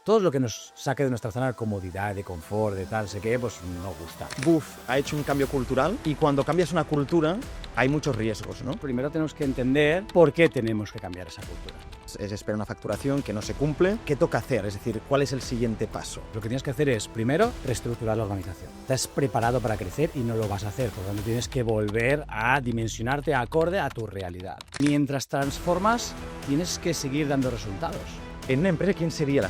todo lo que nos saque de nuestra zona de comodidad, de confort, de tal, sé qué, pues no gusta. Buff ha hecho un cambio cultural y cuando cambias una cultura hay muchos riesgos, ¿no? Primero tenemos que entender por qué tenemos que cambiar esa cultura. Es esperar una facturación que no se cumple. ¿Qué toca hacer? Es decir, ¿cuál es el siguiente paso? Lo que tienes que hacer es, primero, reestructurar la organización. Estás preparado para crecer y no lo vas a hacer, por lo tanto tienes que volver a dimensionarte acorde a tu realidad. Mientras transformas, tienes que seguir dando resultados. En una empresa, ¿quién sería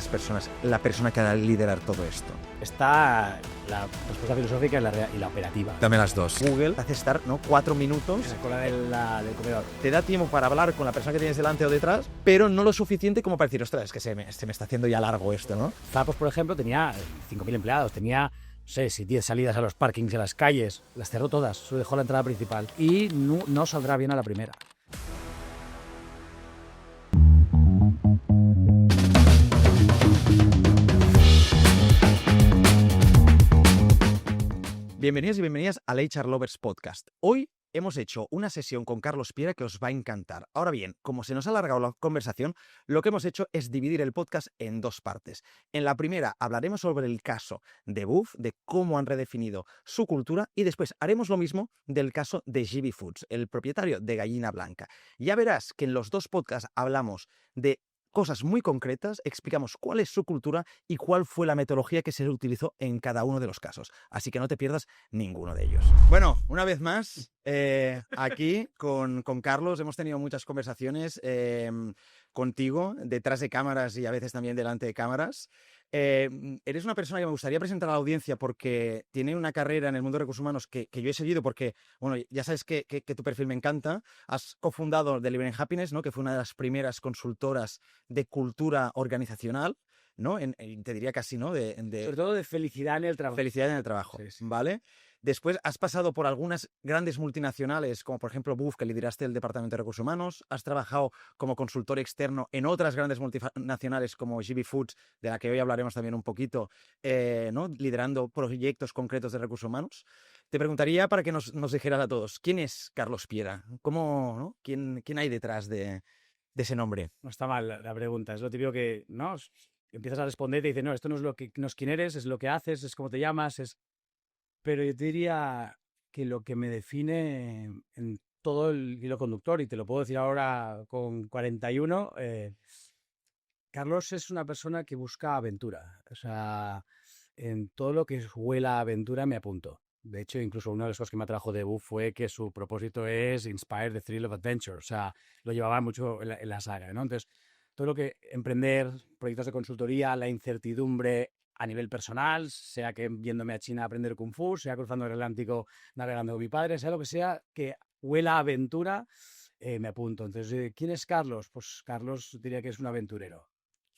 la persona que ha de liderar todo esto? Está la respuesta filosófica y la operativa. Dame las dos. Google hace estar 4 minutos. En la cola del comedor. Te da tiempo para hablar con la persona que tienes delante o detrás, pero no lo suficiente como para decir, ostras, es que se me está haciendo ya largo esto, ¿no? Zappos, por ejemplo, tenía 5.000 empleados, tenía, no sé, si 10 salidas a los parkings y a las calles, las cerró todas, solo dejó la entrada principal y no saldrá bien a la primera. Bienvenidos y bienvenidas al HR Lovers Podcast. Hoy hemos hecho una sesión con Carlos Piera que os va a encantar. Ahora bien, como se nos ha alargado la conversación, lo que hemos hecho es dividir el podcast en dos partes. En la primera hablaremos sobre el caso de Buff, de cómo han redefinido su cultura, y después haremos lo mismo del caso de GB Foods, el propietario de Gallina Blanca. Ya verás que en los dos podcasts hablamos de cosas muy concretas, explicamos cuál es su cultura y cuál fue la metodología que se utilizó en cada uno de los casos. Así que no te pierdas ninguno de ellos. Bueno, una vez más, aquí con Carlos hemos tenido muchas conversaciones contigo, detrás de cámaras y a veces también delante de cámaras. Eres una persona que me gustaría presentar a la audiencia porque tiene una carrera en el mundo de recursos humanos que yo he seguido porque, bueno, ya sabes que tu perfil me encanta. Has cofundado Delivering Happiness, ¿no? Que fue una de las primeras consultoras de cultura organizacional, ¿no? Te diría casi, ¿no? Sobre todo de felicidad en el trabajo. Felicidad en el trabajo, sí. ¿vale? Después has pasado por algunas grandes multinacionales, como por ejemplo Buff, que lideraste el Departamento de Recursos Humanos. Has trabajado como consultor externo en otras grandes multinacionales como GB Foods, de la que hoy hablaremos también un poquito, ¿no? Liderando proyectos concretos de recursos humanos. Te preguntaría para que nos dijeras a todos, ¿quién es Carlos Piera? ¿Cómo, ¿no? ¿Quién hay detrás de ese nombre? No está mal la pregunta, es lo típico que, ¿no? Empiezas a responder y te dicen, no, esto no es quién eres, es lo que haces, es cómo te llamas, Pero yo te diría que lo que me define en todo el hilo conductor, y te lo puedo decir ahora con 41, Carlos es una persona que busca aventura. O sea, en todo lo que huela a aventura me apunto. De hecho, incluso una de las cosas que me atrajo de Buff fue que su propósito es Inspire the Thrill of Adventure. O sea, lo llevaba mucho en la saga, ¿no? Entonces, todo lo que emprender, proyectos de consultoría, la incertidumbre a nivel personal, sea que yéndome a China a aprender Kung Fu, sea cruzando el Atlántico navegando con mi padre, sea lo que sea, que huela a aventura, me apunto. Entonces, ¿quién es Carlos? Pues Carlos diría que es un aventurero.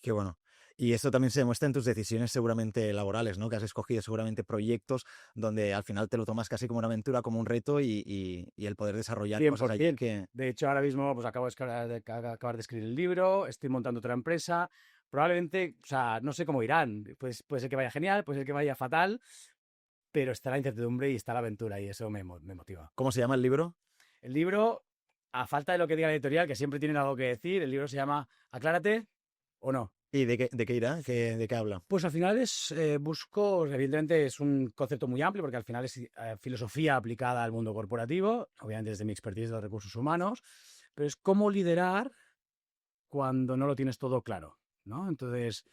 Qué bueno. Y esto también se demuestra en tus decisiones seguramente laborales, ¿no? Que has escogido seguramente proyectos donde al final te lo tomas casi como una aventura, como un reto y el poder desarrollar 100%. cosas allí que... De hecho, ahora mismo pues acabo de acabar de escribir el libro, estoy montando otra empresa. Probablemente, o sea, no sé cómo irán. Pues, puede ser que vaya genial, puede ser que vaya fatal, pero está la incertidumbre y está la aventura y eso me motiva. ¿Cómo se llama el libro? El libro, a falta de lo que diga la editorial, que siempre tienen algo que decir, el libro se llama Aclárate o no. ¿Y de qué irá? ¿De qué habla? Pues al final busco, evidentemente es un concepto muy amplio porque al final es filosofía aplicada al mundo corporativo, obviamente desde mi expertise de los recursos humanos, pero es cómo liderar cuando no lo tienes todo claro, ¿no? Entonces,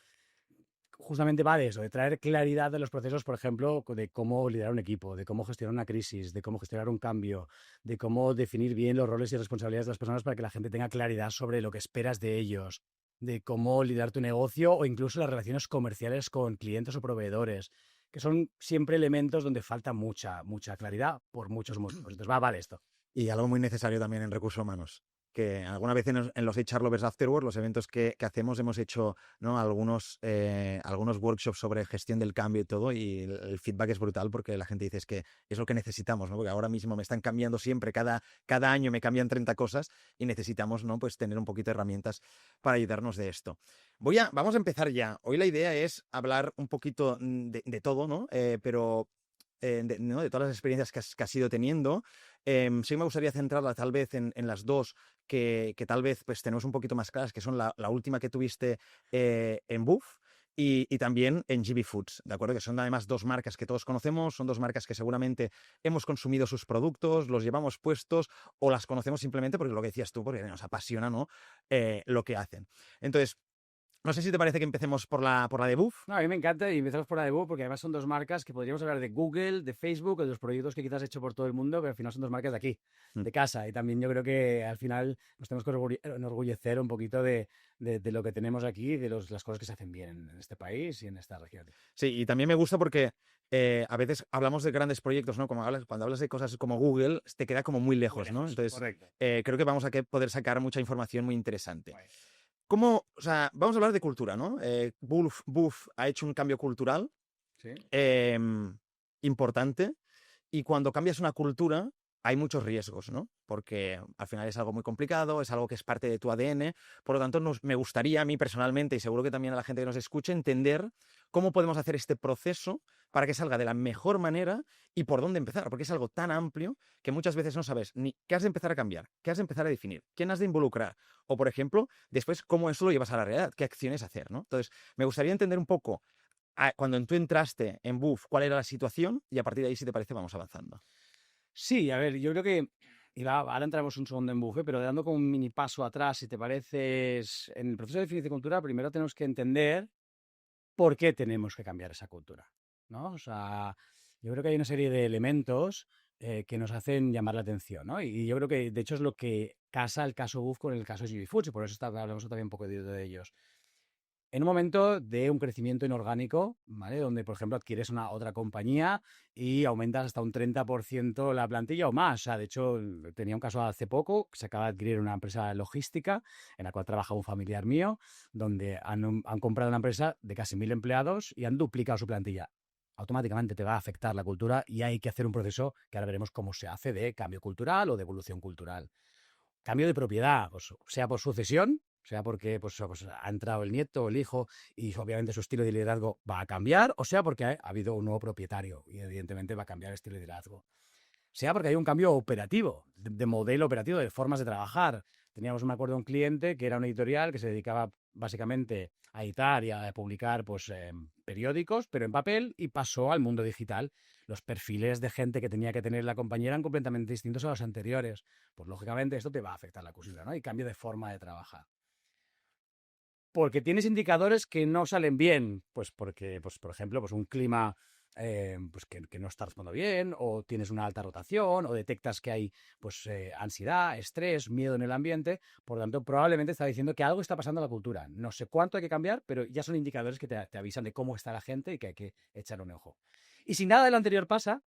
justamente va de eso, de traer claridad de los procesos, por ejemplo, de cómo liderar un equipo, de cómo gestionar una crisis, de cómo gestionar un cambio, de cómo definir bien los roles y responsabilidades de las personas para que la gente tenga claridad sobre lo que esperas de ellos, de cómo liderar tu negocio o incluso las relaciones comerciales con clientes o proveedores, que son siempre elementos donde falta mucha claridad por muchos motivos. Entonces va de esto. Y algo muy necesario también en recursos humanos, que alguna vez en los HR Lovers Afterward, los eventos que hacemos, hemos hecho, ¿no? algunos workshops sobre gestión del cambio y todo, y el feedback es brutal porque la gente dice es que es lo que necesitamos, ¿no? Porque ahora mismo me están cambiando siempre, cada año me cambian 30 cosas y necesitamos, ¿no? Pues tener un poquito de herramientas para ayudarnos de esto. Vamos a empezar ya. Hoy la idea es hablar un poquito de todo, ¿no? Pero ¿no? De todas las experiencias que has ido teniendo. Sí me gustaría centrarla tal vez en las dos que tal vez pues tenemos un poquito más claras, que son la última que tuviste en Buff y también en GB Foods, ¿de acuerdo? Que son además dos marcas que todos conocemos, son dos marcas que seguramente hemos consumido sus productos, los llevamos puestos o las conocemos simplemente porque lo que decías tú, porque nos apasiona, ¿no? Lo que hacen. Entonces, no sé si te parece que empecemos por la de Buff. No, a mí me encanta y empezamos por la de Book porque además son dos marcas que podríamos hablar de Google, de Facebook, o de los proyectos que quizás he hecho por todo el mundo, pero al final son dos marcas de aquí, Mm. de casa. Y también yo creo que al final nos tenemos que enorgullecer un poquito de lo que tenemos aquí y de las cosas que se hacen bien en este país y en esta región. Sí, y también me gusta porque a veces hablamos de grandes proyectos, ¿no? Cuando hablas de cosas como Google, te queda como muy lejos, ¿no? Entonces, Correcto. creo que vamos a poder sacar mucha información muy interesante. Guay. O sea, vamos a hablar de cultura, ¿no? Buff ha hecho un cambio cultural Sí. importante y cuando cambias una cultura hay muchos riesgos, ¿no? Porque al final es algo muy complicado, es algo que es parte de tu ADN, por lo tanto me gustaría a mí personalmente y seguro que también a la gente que nos escuche entender cómo podemos hacer este proceso para que salga de la mejor manera y por dónde empezar, porque es algo tan amplio que muchas veces no sabes ni qué has de empezar a cambiar, qué has de empezar a definir, quién has de involucrar o, por ejemplo, después cómo eso lo llevas a la realidad, qué acciones hacer, ¿no? Entonces, me gustaría entender un poco cuando tú entraste en Buff, cuál era la situación y a partir de ahí, si te parece, vamos avanzando. Sí, a ver, yo creo que ahora entramos un segundo en bufe, pero dando como un mini paso atrás, si te parece, en el proceso de definición de cultura, primero tenemos que entender por qué tenemos que cambiar esa cultura, ¿no? O sea, yo creo que hay una serie de elementos que nos hacen llamar la atención, ¿no? Y yo creo que, de hecho, es lo que casa el caso Buff con el caso GB Foods, y por eso hablamos también un poco de ellos. En un momento de un crecimiento inorgánico, ¿vale? Donde, por ejemplo, adquieres una otra compañía y aumentas hasta un 30% la plantilla o más. O sea, de hecho, tenía un caso hace poco, que se acaba de adquirir una empresa logística en la cual trabaja un familiar mío, donde han comprado una empresa de casi 1.000 empleados y han duplicado su plantilla. Automáticamente te va a afectar la cultura y hay que hacer un proceso que ahora veremos cómo se hace de cambio cultural o de evolución cultural. Cambio de propiedad, pues, sea por sucesión, sea porque pues ha entrado el nieto o el hijo y obviamente su estilo de liderazgo va a cambiar, o sea porque ha habido un nuevo propietario y evidentemente va a cambiar el estilo de liderazgo. Sea porque hay un cambio operativo, de modelo operativo, de formas de trabajar. Teníamos, me acuerdo, un cliente que era una editorial que se dedicaba básicamente a editar y a publicar pues, periódicos, pero en papel, y pasó al mundo digital. Los perfiles de gente que tenía que tener la compañía eran completamente distintos a los anteriores. Pues lógicamente esto te va a afectar la cultura, ¿no? Y cambio de forma de trabajar. Porque tienes indicadores que no salen bien, pues porque, pues, por ejemplo, pues un clima pues que no está respondiendo bien, o tienes una alta rotación, o detectas que hay pues ansiedad, estrés, miedo en el ambiente. Por lo tanto, probablemente está diciendo que algo está pasando en la cultura. No sé cuánto hay que cambiar, pero ya son indicadores que te avisan de cómo está la gente y que hay que echar un ojo. Y si nada de lo anterior pasa,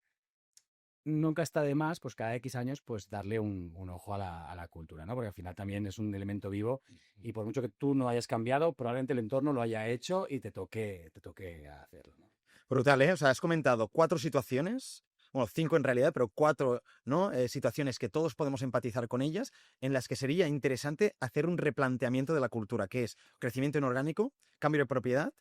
nunca está de más, pues cada X años, pues darle un ojo a la cultura, ¿no? Porque al final también es un elemento vivo y por mucho que tú no hayas cambiado, probablemente el entorno lo haya hecho y te toque hacerlo, ¿no? Brutal, ¿eh? O sea, has comentado 4 situaciones, bueno, 5 en realidad, pero 4, ¿no? Situaciones que todos podemos empatizar con ellas, en las que sería interesante hacer un replanteamiento de la cultura, que es crecimiento inorgánico, cambio de propiedad,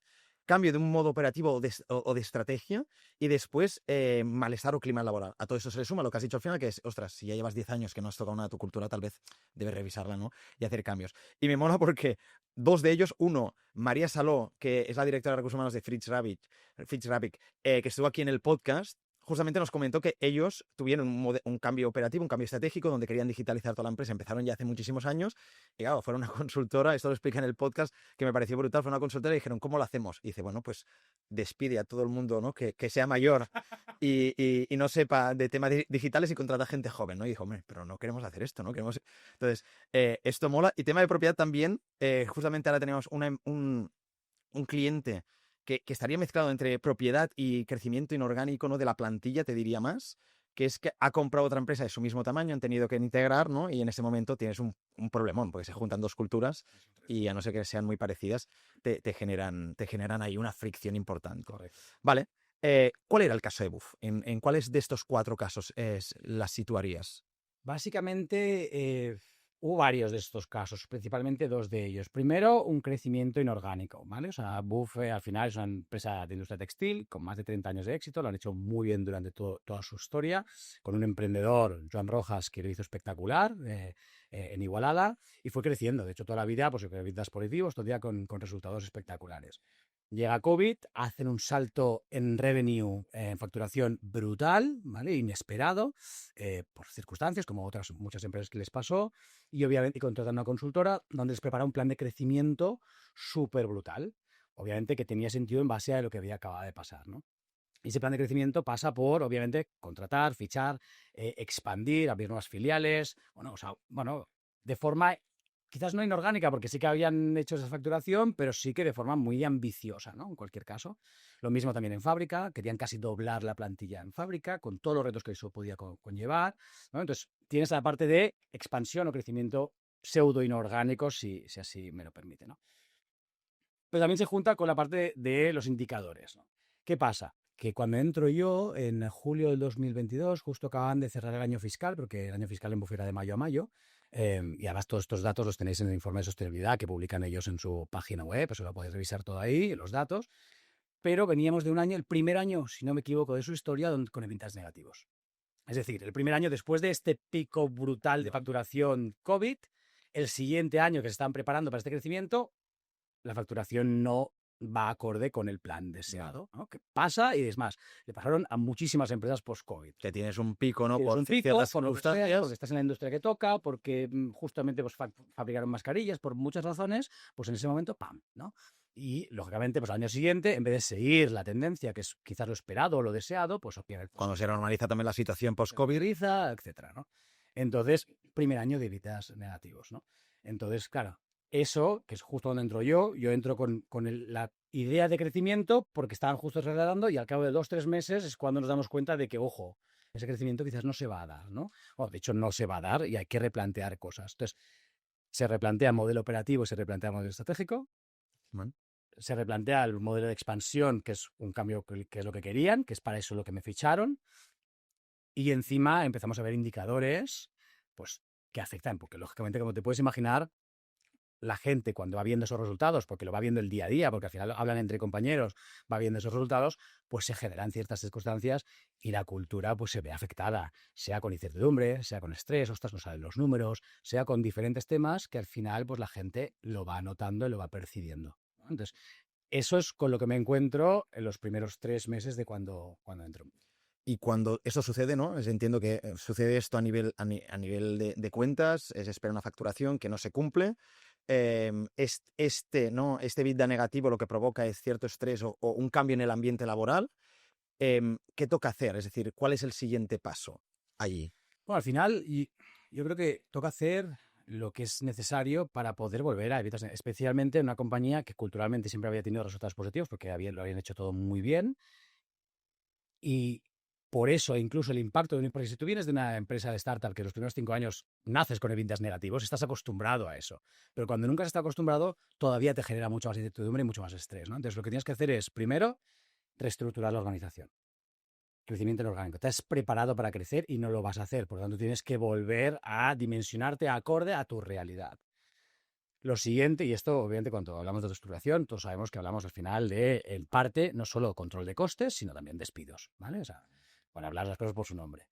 cambio de un modo operativo o de estrategia y después malestar o clima laboral. A todo eso se le suma lo que has dicho al final, que es, ostras, si ya llevas 10 años que no has tocado nada de tu cultura, tal vez debes revisarla, ¿no? Y hacer cambios. Y me mola porque 2 de ellos, uno, María Saló, que es la directora de recursos humanos de Fitch Rabbit, que estuvo aquí en el podcast, justamente nos comentó que ellos tuvieron un cambio operativo, un cambio estratégico, donde querían digitalizar toda la empresa. Empezaron ya hace muchísimos años y claro, fueron una consultora, esto lo explica en el podcast, que me pareció brutal, fue una consultora y dijeron, ¿cómo lo hacemos? Y dice, bueno, pues despide a todo el mundo, ¿no? Que sea mayor y no sepa de temas digitales y contrata gente joven, ¿no? Y dijo, hombre, pero no queremos hacer esto, ¿no? Queremos... Entonces, esto mola. Y tema de propiedad también, justamente ahora tenemos un cliente que estaría mezclado entre propiedad y crecimiento inorgánico, ¿no? De la plantilla, te diría más, que es que ha comprado otra empresa de su mismo tamaño, han tenido que integrar, ¿no? Y en ese momento tienes un problemón, porque se juntan dos culturas y a no ser que sean muy parecidas, te generan ahí una fricción importante. Correcto. Vale. ¿Cuál era el caso de Buff? ¿En cuáles de estos 4 casos las situarías? Básicamente, hubo varios de estos casos, principalmente dos de ellos. Primero, un crecimiento inorgánico, ¿vale? O sea, Buff al final es una empresa de industria textil con más de 30 años de éxito, lo han hecho muy bien durante toda su historia, con un emprendedor, Joan Rojas, que lo hizo espectacular en Igualada y fue creciendo. De hecho, toda la vida, pues, vidas positivos, todo el día con resultados espectaculares. Llega COVID, hacen un salto en revenue, en facturación brutal, ¿vale? Inesperado, por circunstancias, como otras muchas empresas que les pasó, y obviamente contratan una consultora donde les prepara un plan de crecimiento súper brutal. Obviamente que tenía sentido en base a lo que había acabado de pasar, ¿no? Y ese plan de crecimiento pasa por, obviamente, contratar, fichar, expandir, abrir nuevas filiales, de forma quizás no inorgánica, porque sí que habían hecho esa facturación, pero sí que de forma muy ambiciosa, ¿no? En cualquier caso. Lo mismo también en fábrica, querían casi doblar la plantilla en fábrica, con todos los retos que eso podía conllevar, ¿no? Entonces, tienes la parte de expansión o crecimiento pseudo inorgánico, si así me lo permite, ¿no? Pero también se junta con la parte de los indicadores, ¿no? ¿Qué pasa? Que cuando entro yo, en julio del 2022, justo acaban de cerrar el año fiscal, porque el año fiscal en Bufera de mayo a mayo, y además todos estos datos los tenéis en el informe de sostenibilidad que publican ellos en su página web, eso lo podéis revisar todo ahí, los datos, pero veníamos de un año, el primer año, si no me equivoco, de su historia, con eventos negativos. Es decir, el primer año después de este pico brutal de facturación COVID, el siguiente año que se están preparando para este crecimiento, la facturación no va acorde con el plan deseado, ¿no? Que pasa, y es más, le pasaron a muchísimas empresas post-COVID. Que tienes un pico, ¿no? Tienes Por un pico, ciertas por lo que circunstancias. sea, porque estás en la industria que toca, porque justamente pues, fabricaron mascarillas, por muchas razones, pues en ese momento, ¡pam!, ¿no? Y, lógicamente, pues al año siguiente, en vez de seguir la tendencia, que es quizás lo esperado o lo deseado, pues obviamente Cuando se normaliza también la situación post-COVID. etcétera, ¿no? Entonces, primer año de EBITDAs negativos, ¿no? Entonces, claro, eso, que es justo donde entro yo entro con la idea de crecimiento porque estaban justo trasladando, y al cabo de 2-3 meses es cuando nos damos cuenta de que, ojo, ese crecimiento quizás no se va a dar, ¿no? O de hecho no se va a dar y hay que replantear cosas. Entonces, se replantea modelo operativo, se replantea modelo estratégico, Bueno. se replantea el modelo de expansión, que es un cambio que es lo que querían, que es para eso lo que me ficharon, y encima empezamos a ver indicadores pues que afectan, porque lógicamente, como te puedes imaginar, la gente cuando va viendo esos resultados, porque lo va viendo el día a día, porque al final hablan entre compañeros, va viendo esos resultados, pues se generan ciertas circunstancias y la cultura pues se ve afectada, sea con incertidumbre, sea con estrés, ostras, no saben los números, sea con diferentes temas que al final pues la gente lo va notando y lo va percibiendo, ¿no? Entonces, eso es con lo que me encuentro en los primeros 3 meses de cuando entro. Y cuando eso sucede, ¿no? Entiendo que sucede esto a nivel de cuentas, se espera una facturación que no se cumple. Este EBITDA negativo lo que provoca es cierto estrés o un cambio en el ambiente laboral. ¿Qué toca hacer? Es decir, ¿cuál es el siguiente paso allí? Bueno, al final, y yo creo que toca hacer lo que es necesario para poder volver a evitar, especialmente en una compañía que culturalmente siempre había tenido resultados positivos, porque lo habían hecho todo muy bien. Y por eso, incluso el impacto porque si tú vienes de una empresa de startup que los primeros 5 años naces con eventos negativos, estás acostumbrado a eso. Pero cuando nunca has estado acostumbrado, todavía te genera mucha más incertidumbre y mucho más estrés, ¿no? Entonces, lo que tienes que hacer es, primero, reestructurar la organización. Crecimiento inorgánico. Te has preparado para crecer y no lo vas a hacer. Por lo tanto, tienes que volver a dimensionarte acorde a tu realidad. Lo siguiente, y esto obviamente cuando hablamos de reestructuración, todos sabemos que hablamos al final de, en parte, no solo control de costes, sino también despidos, ¿vale? O sea, para hablar las cosas por su nombre.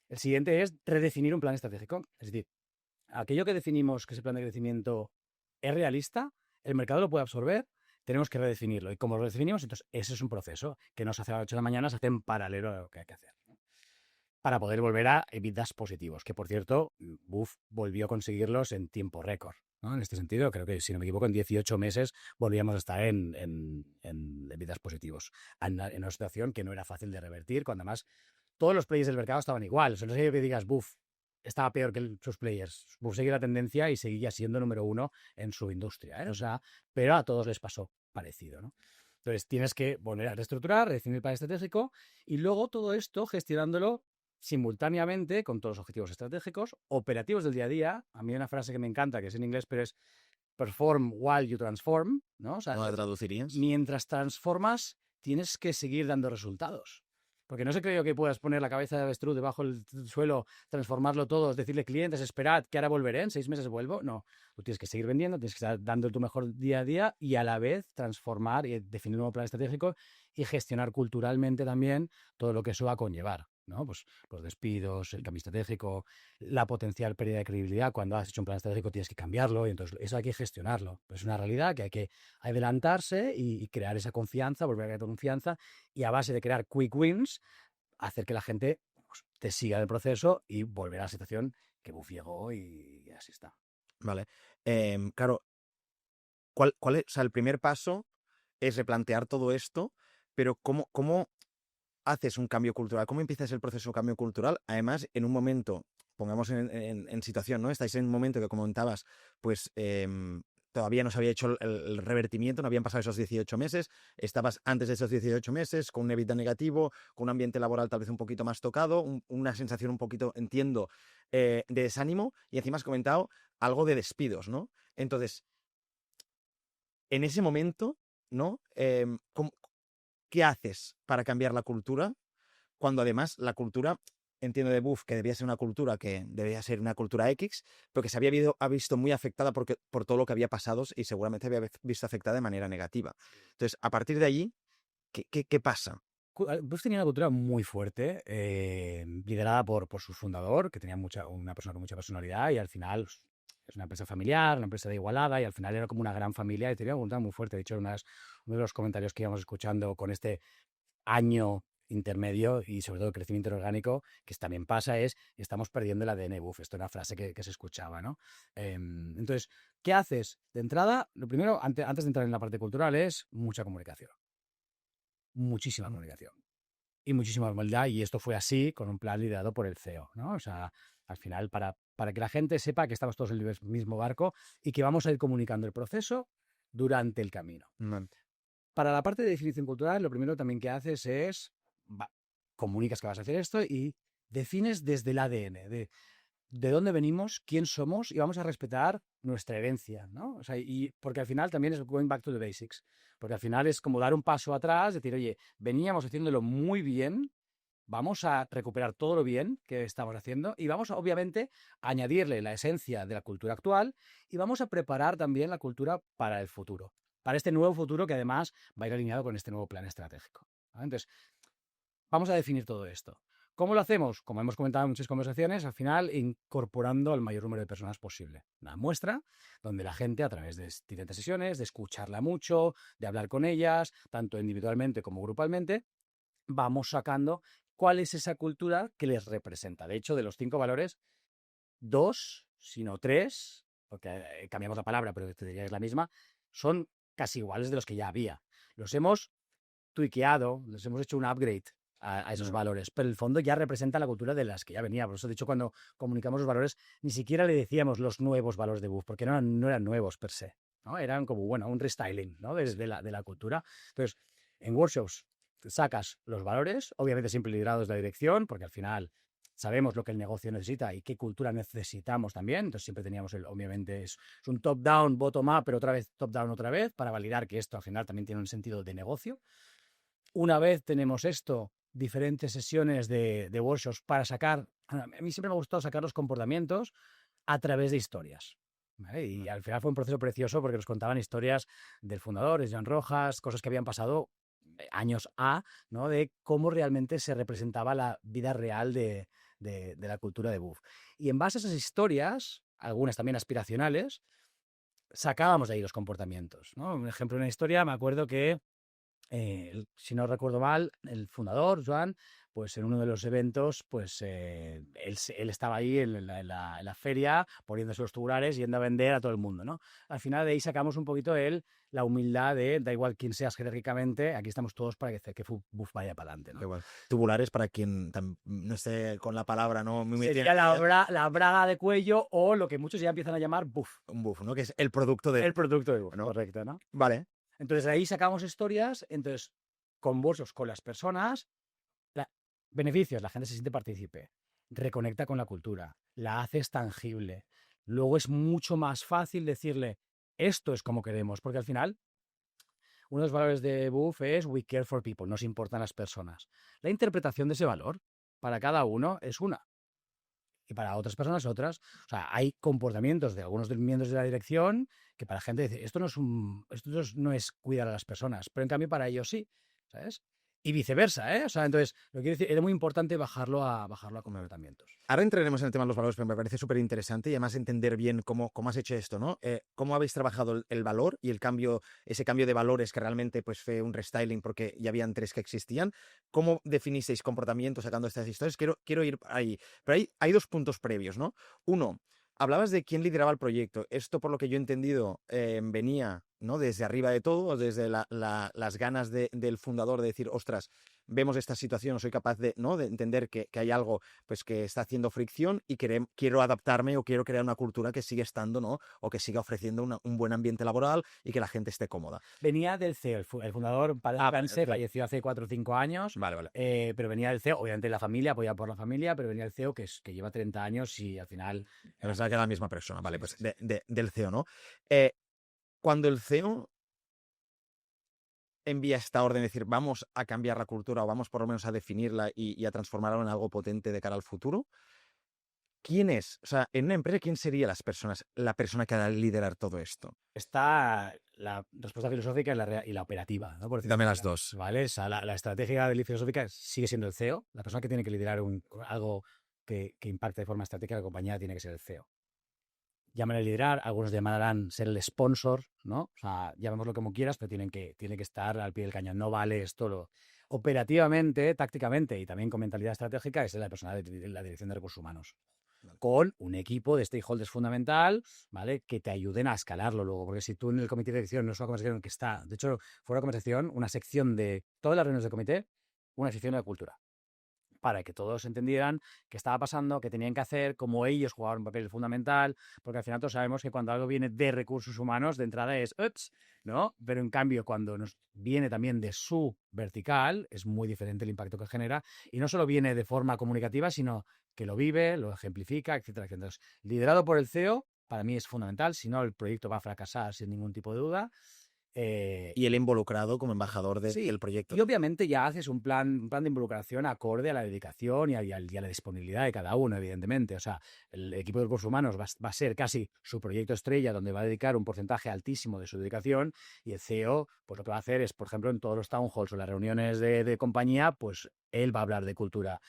El siguiente es redefinir un plan estratégico. Es decir, aquello que definimos que ese plan de crecimiento es realista, el mercado lo puede absorber, tenemos que redefinirlo. Y como lo redefinimos, entonces ese es un proceso que no se hace a las 8 de la mañana, se hace en paralelo a lo que hay que hacer, ¿no? Para poder volver a EBITDAs positivos, que por cierto, Buff volvió a conseguirlos en tiempo récord, ¿no? En este sentido, creo que, si no me equivoco, en 18 meses volvíamos a estar en EBITDAs positivos, en una situación que no era fácil de revertir, cuando además todos los players del mercado estaban igual. O sea, no sé que digas, Buff estaba peor que sus players. Buff seguía la tendencia y seguía siendo número uno en su industria, ¿eh? O sea, pero a todos les pasó parecido, ¿no? Entonces tienes que volver a reestructurar, definir el plan estratégico y luego todo esto gestionándolo simultáneamente con todos los objetivos estratégicos, operativos del día a día. A mí hay una frase que me encanta, que es en inglés, pero es perform while you transform, ¿no? O sea, ¿No la traducirías? mientras transformas, tienes que seguir dando resultados. Porque no se creo que puedas poner la cabeza de avestruz debajo del suelo, transformarlo todo, decirle clientes, esperad, que ahora volveré, en 6 meses vuelvo. No, tú tienes que seguir vendiendo, tienes que estar dando tu mejor día a día y a la vez transformar y definir un nuevo plan estratégico y gestionar culturalmente también todo lo que eso va a conllevar. ¿no? Pues los despidos, el cambio estratégico, la potencial pérdida de credibilidad. Cuando has hecho un plan estratégico tienes que cambiarlo y entonces eso hay que gestionarlo. Pero es una realidad que hay que adelantarse y crear esa confianza, volver a crear confianza y a base de crear quick wins, hacer que la gente pues, te siga en el proceso y volver a la situación que Buff llegó y así está. Vale. Claro, ¿cuál es? O sea, el primer paso es replantear todo esto, pero ¿cómo haces un cambio cultural? ¿Cómo empiezas el proceso de cambio cultural? Además, en un momento, pongamos en situación, ¿no? Estáis en un momento que comentabas, pues todavía no se había hecho el revertimiento, no habían pasado esos 18 meses, estabas antes de esos 18 meses con un EBITDA negativo, con un ambiente laboral tal vez un poquito más tocado, una sensación un poquito, entiendo, de desánimo, y encima has comentado algo de despidos, ¿no? Entonces, en ese momento, ¿no? ¿Qué haces para cambiar la cultura? Cuando además la cultura, entiendo de Buff, que debía ser una cultura que debía ser una cultura X, pero que se ha visto muy afectada por todo lo que había pasado y seguramente había visto afectada de manera negativa. Entonces, a partir de allí, ¿qué pasa? Buff tenía una cultura muy fuerte, liderada por su fundador, que tenía una persona con mucha personalidad y al final es una empresa familiar, una empresa de Igualada y al final era como una gran familia y tenía una cultura muy fuerte. De hecho, uno de los comentarios que íbamos escuchando con este año intermedio y sobre todo el crecimiento orgánico, que también pasa, es estamos perdiendo el ADN Buff. Esto era una frase que se escuchaba, ¿no? Entonces, ¿qué haces? De entrada, lo primero, antes de entrar en la parte cultural, es mucha comunicación. Muchísima comunicación. Y muchísima humildad, y esto fue así con un plan liderado por el CEO, ¿no? O sea, al final, para que la gente sepa que estamos todos en el mismo barco y que vamos a ir comunicando el proceso durante el camino. Vale. Para la parte de definición cultural, lo primero también que haces es, comunicas que vas a hacer esto y defines desde el ADN, de dónde venimos, quién somos y vamos a respetar nuestra herencia, ¿no? O sea, y porque al final también es going back to the basics, porque al final es como dar un paso atrás, decir, oye, veníamos haciéndolo muy bien, vamos a recuperar todo lo bien que estamos haciendo y vamos a, obviamente, añadirle la esencia de la cultura actual y vamos a preparar también la cultura para el futuro, para este nuevo futuro que además va a ir alineado con este nuevo plan estratégico, ¿vale? Entonces, vamos a definir todo esto. ¿Cómo lo hacemos? Como hemos comentado en muchas conversaciones, al final incorporando al mayor número de personas posible. Una muestra donde la gente, a través de diferentes sesiones, de escucharla mucho, de hablar con ellas, tanto individualmente como grupalmente, vamos sacando cuál es esa cultura que les representa. De hecho, de los 5 valores, 2, sino 3, porque cambiamos la palabra, pero te diría que es la misma, son casi iguales de los que ya había. Los hemos tuiqueado, les hemos hecho un upgrade a esos valores, pero el fondo ya representa la cultura de las que ya venía. Por eso, de hecho, cuando comunicamos los valores, ni siquiera le decíamos los nuevos valores de Buff, porque no eran nuevos per se, ¿no? Eran como, bueno, un restyling, ¿no? de la cultura. Entonces, en workshops sacas los valores, obviamente siempre liderados de la dirección, porque al final sabemos lo que el negocio necesita y qué cultura necesitamos también. Entonces siempre teníamos, obviamente, es un top-down, bottom-up, pero otra vez top-down otra vez, para validar que esto al final también tiene un sentido de negocio. Una vez tenemos esto, diferentes sesiones de workshops para sacar, a mí siempre me ha gustado sacar los comportamientos a través de historias, ¿vale? Y al final fue un proceso precioso porque nos contaban historias del fundador, de Joan Rojas, cosas que habían pasado años ¿no? De cómo realmente se representaba la vida real de la cultura de Buff. Y en base a esas historias, algunas también aspiracionales, sacábamos de ahí los comportamientos, ¿no? Un ejemplo de una historia, me acuerdo que si no recuerdo mal, el fundador, Joan, pues en uno de los eventos, pues él estaba ahí en la feria poniéndose los tubulares, yendo a vender a todo el mundo, ¿no? Al final de ahí sacamos un poquito la humildad de, da igual quién seas jerárquicamente, aquí estamos todos para que Buff vaya para adelante, ¿no? Igual. Tubulares, para quien no esté con la palabra, ¿no? Sería la braga de cuello o lo que muchos ya empiezan a llamar Buff. Un buff, ¿no? Que es el producto de... El producto de Buff, ¿no? correcto, ¿no? Vale. Entonces de ahí sacamos historias, entonces con vosotros, con las personas, beneficios, la gente se siente partícipe, reconecta con la cultura, la haces tangible. Luego es mucho más fácil decirle, esto es como queremos, porque al final uno de los valores de Buff es we care for people, nos importan las personas. La interpretación de ese valor para cada uno es una y para otras personas otras. O sea, hay comportamientos de algunos de los miembros de la dirección que para la gente dice, esto no es cuidar a las personas, pero en cambio para ellos sí, ¿sabes? y viceversa, ¿eh? O sea, entonces, lo que quiero decir, era muy importante bajarlo a comportamientos. Ahora entraremos en el tema de los valores, pero me parece súper interesante y además entender bien cómo has hecho esto, ¿no? Cómo habéis trabajado el valor y ese cambio de valores que realmente pues, fue un restyling porque ya habían 3 que existían. ¿Cómo definisteis comportamientos sacando estas historias? Quiero ir ahí. Pero hay 2 puntos previos, ¿no? Uno, hablabas de quién lideraba el proyecto. Esto, por lo que yo he entendido, venía, ¿no? Desde arriba de todo, desde las ganas del fundador de decir, ostras, vemos esta situación, soy capaz de, ¿no? de entender que hay algo pues, que está haciendo fricción y quiero adaptarme o quiero crear una cultura que siga estando, ¿no? O que siga ofreciendo un buen ambiente laboral y que la gente esté cómoda. Venía del CEO, el fundador, Padre Franse, falleció hace 4 o 5 años, Vale. pero venía del CEO, obviamente la familia, apoyado por la familia, pero venía del CEO que lleva 30 años y al final... Pensaba que era la misma persona, vale, Sí, pues sí, sí. del CEO, ¿no? Cuando el CEO envía esta orden de decir vamos a cambiar la cultura o vamos por lo menos a definirla y a transformarla en algo potente de cara al futuro, ¿quién es? O sea, en una empresa, ¿quién sería la persona que ha de liderar todo esto? Está la respuesta filosófica y la operativa, ¿no? Por decirlo Dame de las alguna dos. manera, ¿vale? O sea, la estrategia y filosófica sigue siendo el CEO. La persona que tiene que liderar algo que impacte de forma estratégica a la compañía tiene que ser el CEO. Llaman a liderar, algunos llamarán ser el sponsor, ¿no? O sea, llamémoslo como quieras, pero tiene que estar al pie del cañón. No vale esto. Operativamente, tácticamente y también con mentalidad estratégica es la persona de la dirección de recursos humanos. Con un equipo de stakeholders fundamental, ¿vale? Que te ayuden a escalarlo luego. Porque si tú en el comité de dirección no es una conversación que está, de hecho, fue una conversación, una sección de todas las reuniones del comité, una sección de cultura para que todos entendieran qué estaba pasando, qué tenían que hacer, cómo ellos jugaban un papel fundamental, porque al final todos sabemos que cuando algo viene de recursos humanos, de entrada es, ups, ¿no? Pero en cambio, cuando nos viene también de su vertical, es muy diferente el impacto que genera, y no solo viene de forma comunicativa, sino que lo vive, lo ejemplifica, etcétera, etcétera. Entonces, liderado por el CEO, para mí es fundamental, si no, el proyecto va a fracasar sin ningún tipo de duda. Y él involucrado como embajador Sí, del proyecto. y obviamente ya haces un plan de involucración acorde a la dedicación y a la disponibilidad de cada uno, evidentemente. O sea, el equipo de recursos humanos va a ser casi su proyecto estrella, donde va a dedicar un porcentaje altísimo de su dedicación, y el CEO, pues lo que va a hacer es, por ejemplo, en todos los town halls o las reuniones de compañía, pues él va a hablar de cultura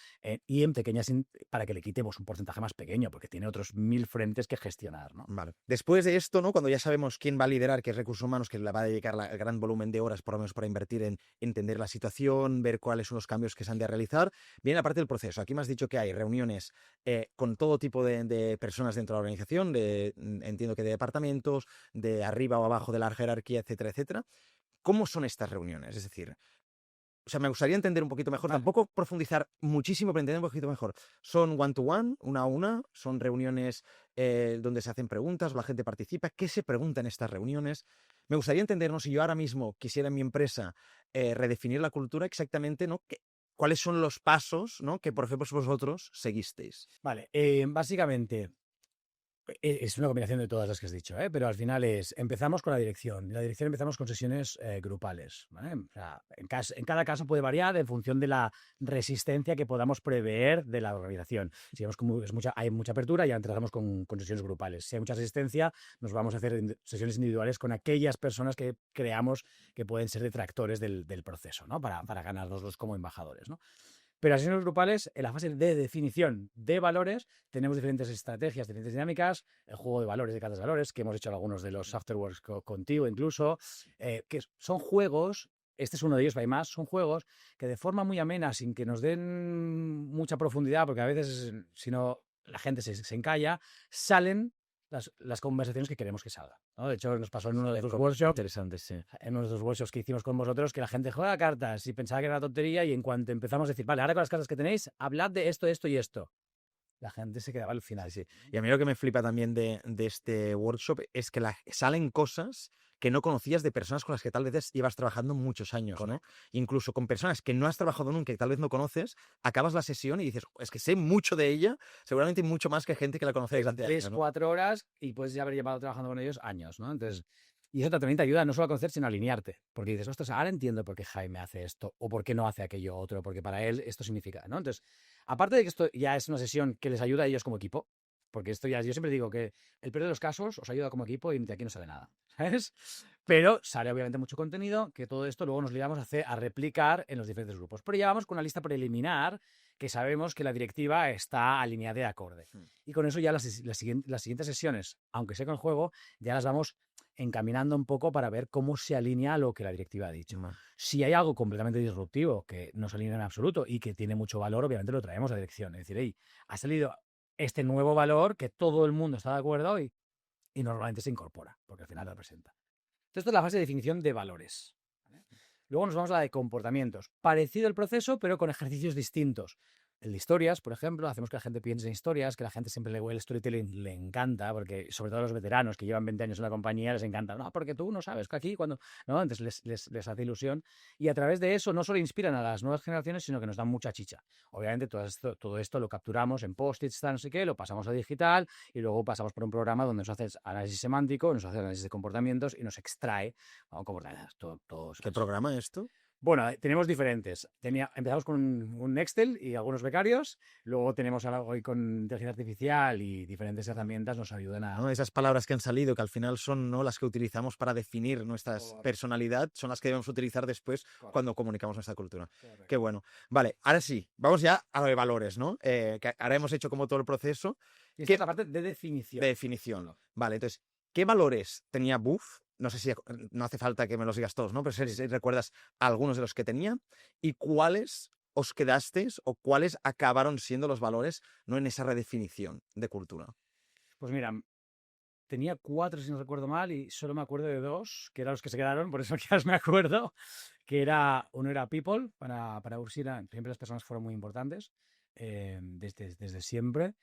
y en pequeñas, para que le quitemos un porcentaje más pequeño, porque tiene otros 1000 frentes que gestionar, ¿no? Vale. Después de esto, ¿no? Cuando ya sabemos quién va a liderar, que es recursos humanos, que le va a dedicar el gran volumen de horas, por lo menos para invertir en entender la situación, ver cuáles son los cambios que se han de realizar, viene la parte del proceso. Aquí me has dicho que hay reuniones con todo tipo de personas dentro de la organización, entiendo que de departamentos, de arriba o abajo de la jerarquía, etcétera, etcétera. ¿Cómo son estas reuniones? Es decir, o sea, me gustaría entender un poquito mejor, Vale. tampoco profundizar muchísimo, pero entender un poquito mejor. ¿Son one-to-one, una a una? ¿Son reuniones donde se hacen preguntas o la gente participa? ¿Qué se pregunta en estas reuniones? Me gustaría entender, ¿no? Si yo ahora mismo quisiera en mi empresa redefinir la cultura exactamente, ¿no? ¿Cuáles son los pasos, ¿no? Que, por ejemplo, vosotros seguisteis? Vale, básicamente es una combinación de todas las que has dicho, ¿eh? Pero al final empezamos con la dirección. En la dirección empezamos con sesiones grupales, ¿vale? O sea, en cada caso puede variar en función de la resistencia que podamos prever de la organización. Si vemos que hay mucha apertura, ya empezamos con sesiones grupales. Si hay mucha resistencia, nos vamos a hacer sesiones individuales con aquellas personas que creamos que pueden ser detractores del proceso, ¿no? Para ganarlos como embajadores, ¿no? Pero las sesiones grupales, en la fase de definición de valores, tenemos diferentes estrategias, diferentes dinámicas, el juego de valores de cada valores, que hemos hecho algunos de los afterworks contigo incluso, que son juegos, este es uno de ellos, hay más, son juegos que de forma muy amena, sin que nos den mucha profundidad, porque a veces, si no, la gente se encalla, salen las conversaciones que queremos que salgan, ¿no? De hecho, nos pasó en uno de los workshops, Interesante, sí. en uno de los workshops que hicimos con vosotros, que la gente juega cartas y pensaba que era una tontería, y en cuanto empezamos a decir, vale, ahora con las cartas que tenéis, hablad de esto, esto y esto, la gente se quedaba al final. Sí. Y a mí lo que me flipa también de este workshop es que salen cosas que no conocías de personas con las que tal vez llevas trabajando muchos años, ¿no? Incluso con personas que no has trabajado nunca y tal vez no conoces, acabas la sesión y dices, es que sé mucho de ella, seguramente mucho más que gente que la conocéis antes. 3, 4 horas y puedes ya haber llevado trabajando con ellos años, ¿no? Entonces, y eso también te ayuda no solo a conocer, sino a alinearte. Porque dices, ostras, ahora entiendo por qué Jaime hace esto o por qué no hace aquello otro, porque para él esto significa, ¿no? Entonces, aparte de que esto ya es una sesión que les ayuda a ellos como equipo, porque esto ya, yo siempre digo que el peor de los casos os ayuda como equipo y de aquí no sale nada, ¿sabes? Pero sale obviamente mucho contenido, que todo esto luego nos liamos a replicar en los diferentes grupos. Pero ya vamos con una lista preliminar que sabemos que la directiva está alineada de acorde. Y con eso ya las siguientes sesiones, aunque sea con el juego, ya las vamos encaminando un poco para ver cómo se alinea a lo que la directiva ha dicho. Si hay algo completamente disruptivo que no se alinea en absoluto y que tiene mucho valor, obviamente lo traemos a dirección. Es decir, hey, ha salido este nuevo valor que todo el mundo está de acuerdo y normalmente se incorpora, porque al final lo representa. Entonces, esta es la fase de definición de valores. ¿Vale? Luego nos vamos a la de comportamientos. Parecido el proceso, pero con ejercicios distintos. El de historias, por ejemplo, hacemos que la gente piense en historias, que la gente siempre el storytelling le encanta, porque sobre todo a los veteranos que llevan 20 años en la compañía les encanta. No, porque tú no sabes que aquí cuando... ¿no? Entonces les hace ilusión. Y a través de eso no solo inspiran a las nuevas generaciones, sino que nos dan mucha chicha. Obviamente todo esto lo capturamos en post-its, no sé qué, lo pasamos a digital y luego pasamos por un programa donde nos hace análisis semántico, nos hace análisis de comportamientos y nos extrae comportamientos. ¿Qué programa es esto? Bueno, tenemos diferentes. Empezamos con un Excel y algunos becarios. Luego tenemos algo hoy con inteligencia artificial y diferentes herramientas nos ayudan a... ¿no? Esas palabras que han salido, que al final son, ¿no?, las que utilizamos para definir nuestra personalidad, son las que debemos utilizar después cuando comunicamos nuestra cultura. Correcto. Qué bueno. Vale, ahora sí, vamos ya a lo de valores, ¿no? Que ahora hemos hecho como todo el proceso. Y esta es la parte de definición. De definición. Vale, entonces, ¿qué valores tenía Buff? No sé si no hace falta que me los digas todos, ¿no? Pero si recuerdas algunos de los que tenía y cuáles os quedasteis o cuáles acabaron siendo los valores, ¿no?, en esa redefinición de cultura. Pues mira, tenía 4 si no recuerdo mal y solo me acuerdo de 2, que eran los que se quedaron, por eso que me acuerdo, que uno era People, para Ursina, siempre las personas fueron muy importantes, desde siempre.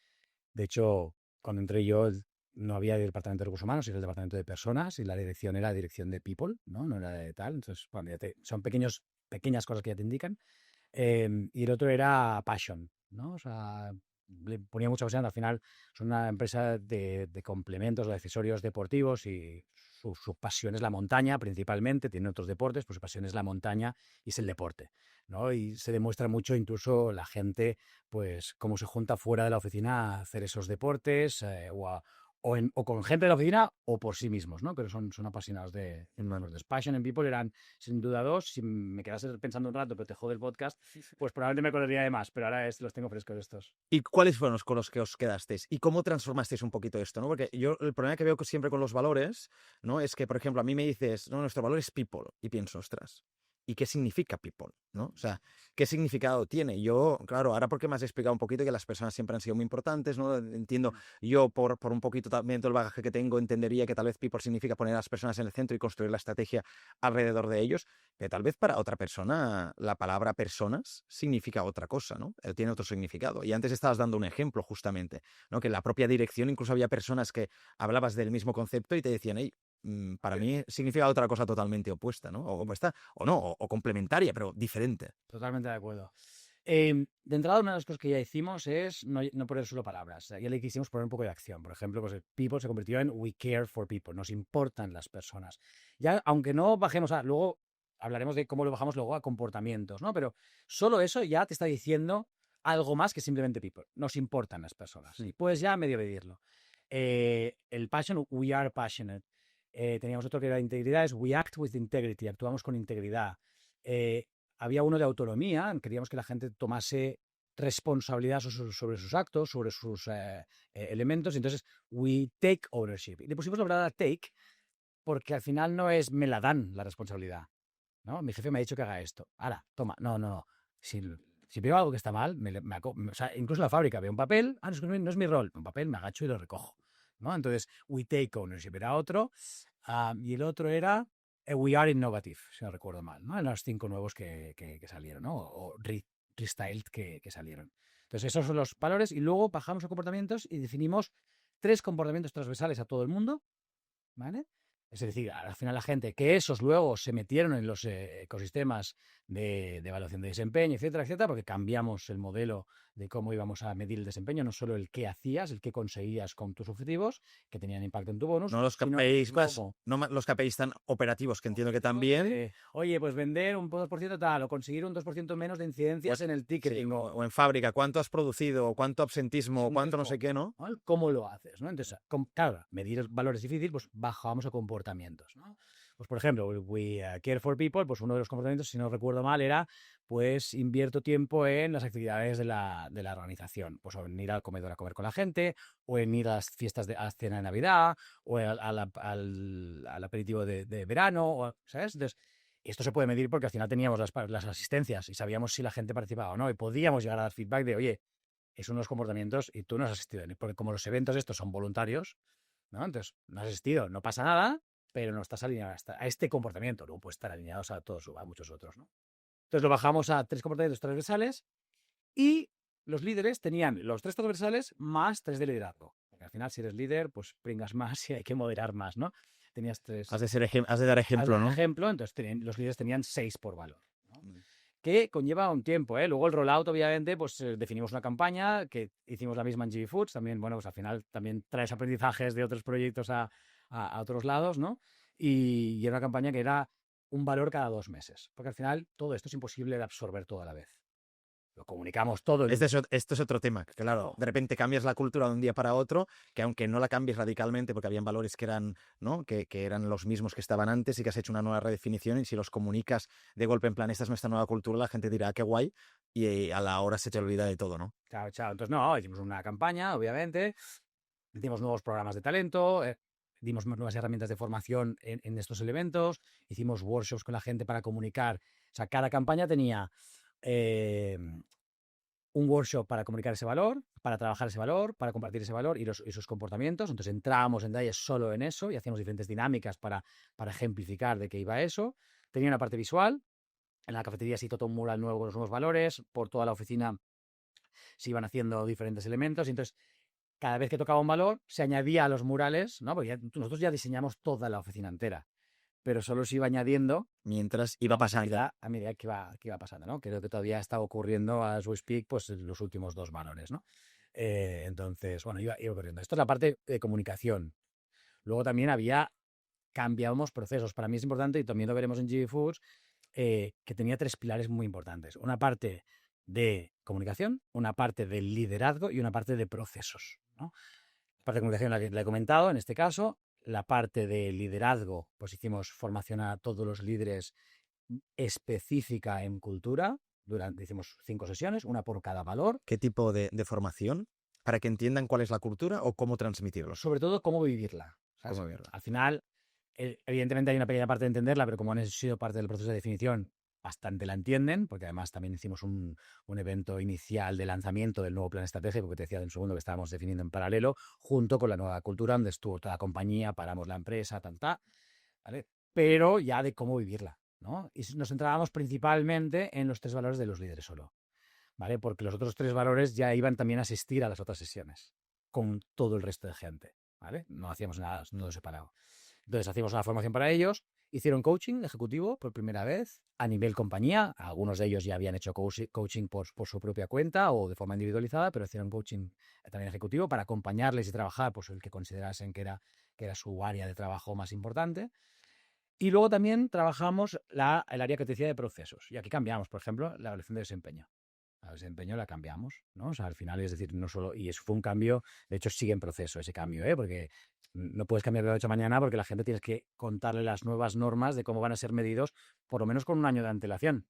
De hecho, cuando entré yo no había departamento de recursos humanos, era el departamento de personas y la dirección era la dirección de people, no era de tal. Entonces, bueno, son pequeñas cosas que ya te indican. Y el otro era passion, ¿no? O sea, le ponía mucha pasión. Al final son una empresa de complementos o de accesorios deportivos y su pasión es la montaña principalmente. Tienen otros deportes, pero su pasión es la montaña y es el deporte, ¿no? Y se demuestra mucho incluso la gente, pues, cómo se junta fuera de la oficina a hacer esos deportes o con gente de la oficina o por sí mismos, ¿no? Pero son apasionados de Passion and People eran sin duda 2. Si me quedas pensando un rato, pero te jode el podcast, pues probablemente me acordaría de más, pero ahora los tengo frescos estos. ¿Y cuáles fueron los con los que os quedasteis? ¿Y cómo transformasteis un poquito esto, ¿no? Porque yo el problema que veo siempre con los valores, ¿no?, es que, por ejemplo, a mí me dices, no, nuestro valor es people, y pienso, ostras, ¿y qué significa people? ¿No? O sea, ¿qué significado tiene? Yo, claro, ahora porque me has explicado un poquito que las personas siempre han sido muy importantes, ¿no? Entiendo, yo por un poquito también todo el bagaje que tengo, entendería que tal vez people significa poner a las personas en el centro y construir la estrategia alrededor de ellos, pero tal vez para otra persona la palabra personas significa otra cosa, ¿no? Tiene otro significado. Y antes estabas dando un ejemplo justamente, ¿no? Que en la propia dirección incluso había personas que hablabas del mismo concepto y te decían, hey, para mí significa otra cosa totalmente opuesta, ¿no? O opuesta, o no, o complementaria, pero diferente. Totalmente de acuerdo. De entrada, una de las cosas que ya hicimos es no poner solo palabras. Ya le quisimos poner un poco de acción. Por ejemplo, pues people se convirtió en we care for people. Nos importan las personas. Ya, aunque no bajemos luego hablaremos de cómo lo bajamos luego a comportamientos, ¿no? Pero solo eso ya te está diciendo algo más que simplemente people. Nos importan las personas. Y puedes ya medio medirlo. El passion, we are passionate. Teníamos otro que era integridad, es we act with integrity, actuamos con integridad. Había uno de autonomía, queríamos que la gente tomase responsabilidad sobre sus actos, sobre sus elementos, entonces we take ownership. Y le pusimos la palabra take porque al final no es me la dan la responsabilidad, ¿no? Mi jefe me ha dicho que haga esto. Ahora, toma, no. Si veo algo que está mal, o sea, incluso en la fábrica veo un papel, no es mi rol, un papel, me agacho y lo recojo, ¿no? Entonces, we take ownership era otro, y el otro era we are innovative, si no recuerdo mal, ¿no? En los 5 nuevos que salieron, ¿no? O restyled que salieron. Entonces, esos son los valores y luego bajamos a comportamientos y definimos 3 comportamientos transversales a todo el mundo, ¿vale? Es decir, al final la gente, que esos luego se metieron en los ecosistemas de evaluación de desempeño, etcétera, etcétera, porque cambiamos el modelo de cómo íbamos a medir el desempeño, no solo el qué hacías, el qué conseguías con tus objetivos, que tenían impacto en tu bonus, No los sino KPIs más, cómo. no los KPIs tan operativos, que entiendo que también. Oye, pues vender un 2% tal, o conseguir un 2% menos de incidencias en el Sí, ticketing. o en fábrica, cuánto has producido, o cuánto absentismo, o cuánto no sé qué, ¿no? ¿No? ¿Cómo lo haces? ¿No? Entonces, claro, medir el valor es difícil, pues bajamos a comportamientos. ¿No? Pues, por ejemplo, we care for people, pues uno de los comportamientos, si no recuerdo mal, era pues invierto tiempo en las actividades de la organización. Pues o en ir al comedor a comer con la gente, o en ir a las fiestas a cena de Navidad, o al aperitivo de verano, ¿sabes? Entonces, esto se puede medir porque al final teníamos las asistencias y sabíamos si la gente participaba o no, y podíamos llegar a dar feedback de, oye, es unos comportamientos y tú no has asistido, porque como los eventos estos son voluntarios, ¿no? Entonces, no has asistido, no pasa nada, pero no estás alineado a este comportamiento, no puede estar alineados a todos, a muchos otros, ¿no? Entonces lo bajamos a 3 comportamientos transversales y los líderes tenían los 3 transversales más 3 de liderazgo. Porque al final, si eres líder, pues pringas más y hay que moderar más, ¿no? Tenías 3. Has de dar ejemplo, ¿no? Ejemplo, entonces los líderes tenían 6 por valor, ¿no? Que conlleva un tiempo, ¿eh? Luego el rollout, obviamente, pues definimos una campaña, que hicimos la misma en GB Foods, también, bueno, pues al final también traes aprendizajes de otros proyectos a otros lados, ¿no? Y era una campaña que era un valor cada 2 meses, porque al final todo esto es imposible de absorber todo a la vez. Lo comunicamos todo. Esto es otro tema, que claro, de repente cambias la cultura de un día para otro, que aunque no la cambies radicalmente, porque habían valores que eran, ¿no? que eran los mismos que estaban antes y que has hecho una nueva redefinición, y si los comunicas de golpe en plan, esta es nuestra nueva cultura, la gente dirá, qué guay, y a la hora se te olvida de todo, ¿no? Chao, chao. Entonces, no, hicimos una campaña, obviamente, dimos nuevos programas de talento, dimos nuevas herramientas de formación en estos elementos, hicimos workshops con la gente para comunicar. O sea, cada campaña tenía un workshop para comunicar ese valor, para trabajar ese valor, para compartir ese valor y sus comportamientos. Entonces entrábamos en detalles solo en eso y hacíamos diferentes dinámicas para ejemplificar de qué iba eso. Tenía una parte visual. En la cafetería se hizo todo un mural nuevo con los nuevos valores. Por toda la oficina se iban haciendo diferentes elementos. Y entonces, cada vez que tocaba un valor, se añadía a los murales, ¿no? Porque nosotros ya diseñamos toda la oficina entera, pero solo se iba añadiendo mientras iba pasando. a medida que iba pasando, ¿no? Creo que todavía está ocurriendo a We Speak, pues los últimos 2 valores, ¿no? Entonces, bueno, iba ocurriendo. Esto es la parte de comunicación. Luego también cambiábamos procesos. Para mí es importante, y también lo veremos en GB Foods, que tenía 3 pilares muy importantes. Una parte de comunicación, una parte de liderazgo y una parte de procesos, ¿no? La parte de comunicación la he comentado en este caso. La parte de liderazgo, pues hicimos formación a todos los líderes específica en cultura. Hicimos 5 sesiones, una por cada valor. ¿Qué tipo de formación? Para que entiendan cuál es la cultura o cómo transmitirlo. Sobre todo, cómo vivirla. ¿Sabes? ¿Cómo vivirla? Al final, evidentemente hay una pequeña parte de entenderla, pero como han sido parte del proceso de definición, bastante la entienden, porque además también hicimos un evento inicial de lanzamiento del nuevo plan estratégico, que te decía de un segundo, que estábamos definiendo en paralelo, junto con la nueva cultura, donde estuvo toda la compañía, paramos la empresa, ¿vale? Pero ya de cómo vivirla, ¿no? Y nos centrábamos principalmente en los 3 valores de los líderes solo, ¿vale? Porque los otros 3 valores ya iban también a asistir a las otras sesiones, con todo el resto de gente, ¿vale? No hacíamos nada separado. Entonces hacíamos una formación para ellos, hicieron coaching ejecutivo por primera vez a nivel compañía. Algunos de ellos ya habían hecho coaching por su propia cuenta o de forma individualizada, pero hicieron coaching también ejecutivo para acompañarles y trabajar pues el que considerasen que era su área de trabajo más importante. Y luego también trabajamos el área que te decía de procesos. Y aquí cambiamos, por ejemplo, la evaluación de desempeño. La desempeño la cambiamos, ¿no? O sea, al final, es decir, no solo... Y eso fue un cambio, de hecho sigue en proceso ese cambio, ¿eh? Porque no puedes cambiar de la noche a mañana, porque la gente tienes que contarle las nuevas normas de cómo van a ser medidos, por lo menos con un año de antelación,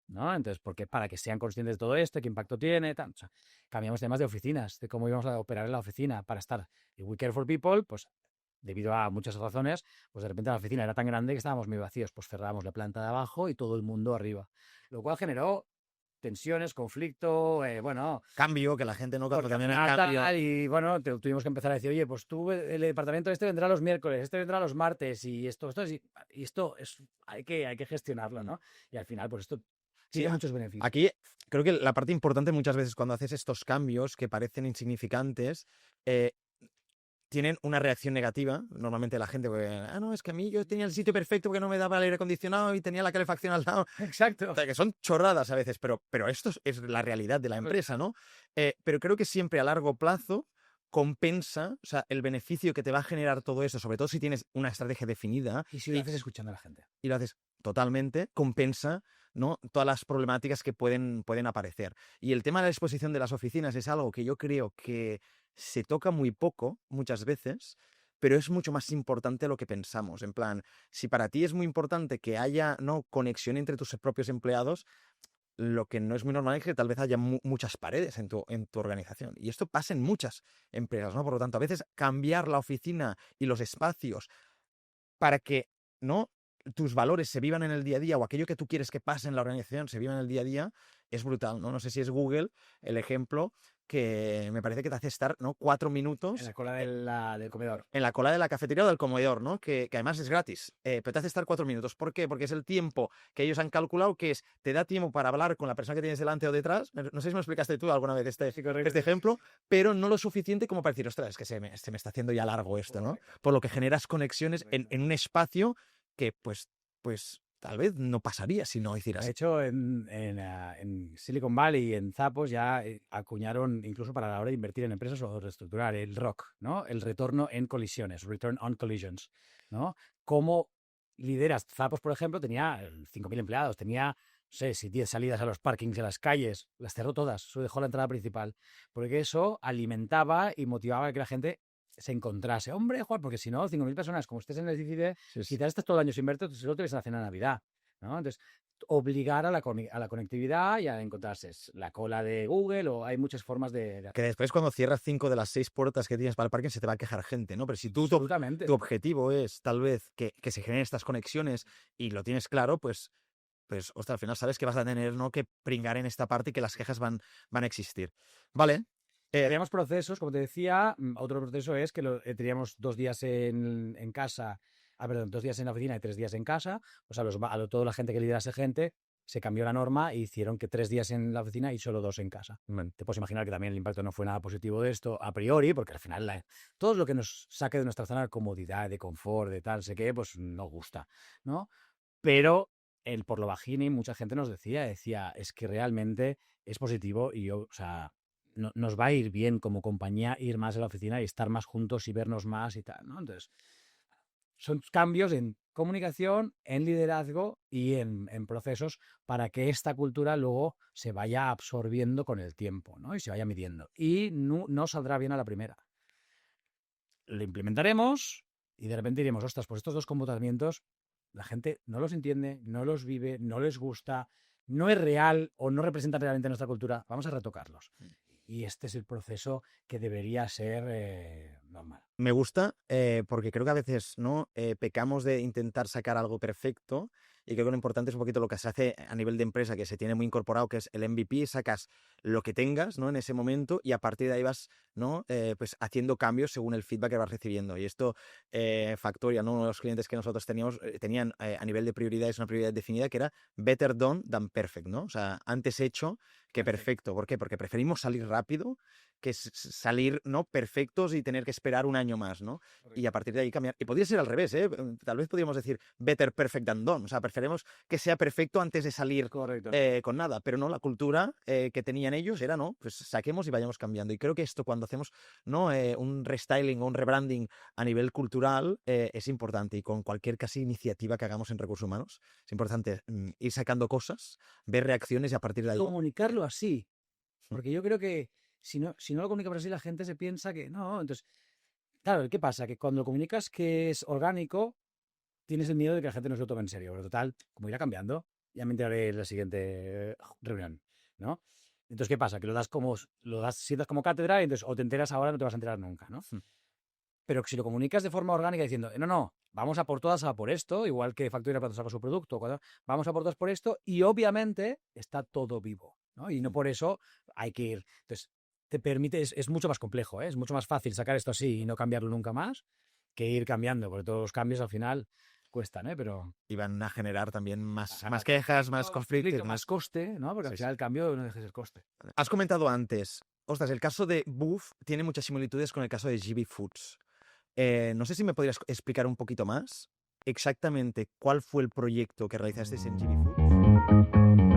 ¿no? Entonces, porque para que sean conscientes de todo esto, qué impacto tiene, tal. O sea, cambiamos temas de oficinas, de cómo íbamos a operar en la oficina para estar. Y We Care for People, pues debido a muchas razones, pues de repente la oficina era tan grande que estábamos muy vacíos, pues cerrábamos la planta de abajo y todo el mundo arriba, lo cual generó tensiones, conflicto, bueno... Cambio, que la gente no... También cambio. Y bueno, tuvimos que empezar a decir, oye, pues tú, el departamento este vendrá los miércoles, este vendrá los martes, y esto hay que gestionarlo, ¿no? Y al final, pues esto tiene muchos beneficios. Aquí creo que la parte importante muchas veces cuando haces estos cambios que parecen insignificantes, tienen una reacción negativa, normalmente la gente, porque, no, es que a mí yo tenía el sitio perfecto porque no me daba el aire acondicionado y tenía la calefacción al lado. Exacto. O sea, que son chorradas a veces, pero esto es la realidad de la empresa, ¿no? Pero creo que siempre a largo plazo compensa, o sea, el beneficio que te va a generar todo eso, sobre todo si tienes una estrategia definida. Y si lo haces escuchando a la gente. Y lo haces totalmente, compensa, ¿no?, todas las problemáticas que pueden aparecer. Y el tema de la exposición de las oficinas es algo que yo creo que se toca muy poco muchas veces, pero es mucho más importante de lo que pensamos. En plan, si para ti es muy importante que haya, ¿no?, conexión entre tus propios empleados, lo que no es muy normal es que tal vez haya muchas paredes en tu organización. Y esto pasa en muchas empresas, ¿no? Por lo tanto, a veces cambiar la oficina y los espacios para que, ¿no?, tus valores se vivan en el día a día, o aquello que tú quieres que pase en la organización se viva en el día a día, es brutal, ¿no? No sé si es Google el ejemplo que me parece que te hace estar, ¿no?, 4 minutos En la cola del comedor. en la cola de la cafetería o del comedor, ¿no? Que además es gratis, pero te hace estar 4 minutos. ¿Por qué? Porque es el tiempo que ellos han calculado, que te da tiempo para hablar con la persona que tienes delante o detrás. No sé si me explicaste tú alguna vez Sí, correcto. este ejemplo, pero no lo suficiente como para decir, ostras, es que se me está haciendo ya largo esto, ¿no? Por lo que generas conexiones en un espacio que, pues tal vez no pasaría si no hicieras. De hecho, en Silicon Valley y en Zappos ya acuñaron, incluso para la hora de invertir en empresas o reestructurar, el ROC, ¿no? El retorno en colisiones, Return on Collisions, ¿no? ¿Cómo lideras? Zappos, por ejemplo, tenía 5.000 empleados, tenía, no sé, si 10 salidas a los parkings, a las calles, las cerró todas, solo dejó la entrada principal, porque eso alimentaba y motivaba a que la gente se encontrase. Hombre, Juan, porque si no, 5.000 personas, como estés en el edificio, quizás estás todo el año sin verte, solo te ves a la cena de Navidad, ¿no? Entonces, obligar a la conectividad y a encontrarse la cola de Google, o hay muchas formas de Que después, cuando cierras 5 de las 6 puertas que tienes para el parking, se te va a quejar gente, ¿no? Pero si tú Absolutamente. tu objetivo es tal vez que se generen estas conexiones y lo tienes claro, pues ostras, al final sabes que vas a tener, ¿no?, que pringar en esta parte y que las quejas van a existir. Vale. Teníamos procesos, como te decía, otro proceso es que teníamos 2 días en casa, perdón, 2 días en la oficina y 3 días en casa. O sea, toda la gente que liderase gente, se cambió la norma e hicieron que 3 días en la oficina y solo 2 en casa. Te puedes imaginar que también el impacto no fue nada positivo de esto a priori, porque al final todo lo que nos saque de nuestra zona de comodidad, de confort, de tal, sé qué, pues nos gusta, ¿no? Pero por lo bajini, mucha gente nos decía, es que realmente es positivo y yo, o sea, nos va a ir bien como compañía ir más a la oficina y estar más juntos y vernos más y tal, ¿no? Entonces, son cambios en comunicación, en liderazgo y en procesos para que esta cultura luego se vaya absorbiendo con el tiempo, ¿no? Y se vaya midiendo. Y no saldrá bien a la primera. Lo implementaremos y de repente diremos, ostras, pues estos 2 comportamientos la gente no los entiende, no los vive, no les gusta, no es real o no representa realmente nuestra cultura. Vamos a retocarlos. Y este es el proceso que debería ser normal. Me gusta porque creo que a veces, ¿no?, pecamos de intentar sacar algo perfecto, y creo que lo importante es un poquito lo que se hace a nivel de empresa, que se tiene muy incorporado, que es el MVP. Sacas lo que tengas, ¿no?, en ese momento, y a partir de ahí vas, ¿no?, pues haciendo cambios según el feedback que vas recibiendo. Y esto, Factoria, ¿no?, uno de los clientes que nosotros tenían a nivel de prioridades una prioridad definida que era better done than perfect, ¿no? O sea, antes hecho que perfecto. ¿Por qué? Porque preferimos salir rápido que salir, ¿no?, perfectos y tener que esperar un año más, ¿no? Correcto. Y a partir de ahí cambiar. Y podría ser al revés, ¿eh? Tal vez podríamos decir better perfect than done. O sea, preferimos que sea perfecto antes de salir con nada. Pero no, la cultura que tenían ellos era, no, pues saquemos y vayamos cambiando. Y creo que esto, cuando hacemos, ¿no?, un restyling o un rebranding a nivel cultural, es importante. Y con cualquier casi iniciativa que hagamos en recursos humanos, es importante ir sacando cosas, ver reacciones y a partir de ahí comunicarlo así. Porque yo creo que si no lo comunicamos así, la gente se piensa que no. Entonces, claro, ¿qué pasa? Que cuando lo comunicas que es orgánico, tienes el miedo de que la gente no se lo tome en serio. Pero total, como irá cambiando, ya me enteraré en la siguiente reunión, ¿no? Entonces, ¿qué pasa? Que sientas como cátedra y entonces o te enteras ahora o no te vas a enterar nunca, ¿no? Pero si lo comunicas de forma orgánica diciendo, no, vamos a por todas a por esto, igual que Factoría para sacar su producto, vamos a por todas por esto, y obviamente está todo vivo, ¿no? Y no por eso hay que ir. Entonces, te permite, es mucho más complejo, ¿eh? Es mucho más fácil sacar esto así y no cambiarlo nunca más que ir cambiando, porque todos los cambios al final cuestan, ¿eh? Pero y van a generar también más quejas, más conflictos, más coste, ¿no? Porque al final el cambio no deja de ser coste. Has comentado antes, ostras, el caso de Booth tiene muchas similitudes con el caso de GB Foods. No sé si me podrías explicar un poquito más exactamente cuál fue el proyecto que realizasteis en GB Food.